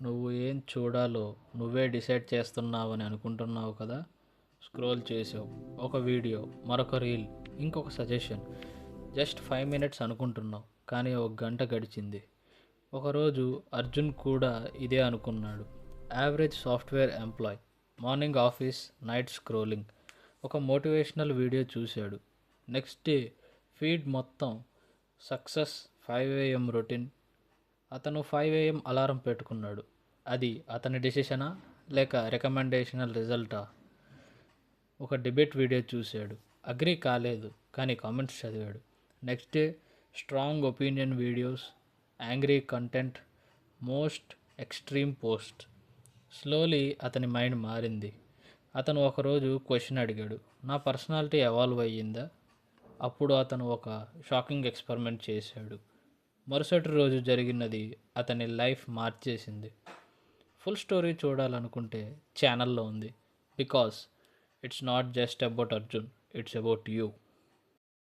నువ్వు ఏం చూడాలో నువ్వే డిసైడ్ చేస్తున్నావని అనుకుంటున్నావు కదా. స్క్రోల్ చేసావు, ఒక వీడియో, మరొక రీల్, ఇంకొక సజెషన్. జస్ట్ 5 minutes అనుకుంటున్నావు, కానీ ఒక గంట గడిచింది. ఒకరోజు అర్జున్ కూడా ఇదే అనుకున్నాడు. Average software employee, morning office, night scrolling. ఒక మోటివేషనల్ వీడియో చూశాడు. నెక్స్ట్ డే ఫీడ్ మొత్తం సక్సెస్, 5 AM రొటీన్. అతను 5 AM అలారం పెట్టుకున్నాడు. అది అతని డెసిషనా లేక రికమెండేషనల్ రిజల్టా? ఒక డిబేట్ వీడియో చూశాడు. అగ్రి కాలేదు, కానీ కామెంట్స్ చదివాడు. Next day strong opinion videos, angry content, most extreme post. Slowly అతని మైండ్ మారింది. అతను ఒకరోజు క్వశ్చన్ అడిగాడు, నా పర్సనాలిటీ ఎవాల్వ్ అయ్యిందా? అప్పుడు అతను ఒక షాకింగ్ ఎక్స్పెరిమెంట్ చేశాడు. మరుసటి రోజు జరిగినది అతని లైఫ్ మార్చేసింది. ఫుల్ స్టోరీ చూడాలనుకుంటే ఛానల్లో ఉంది. Because it's not just about Arjun, it's about you.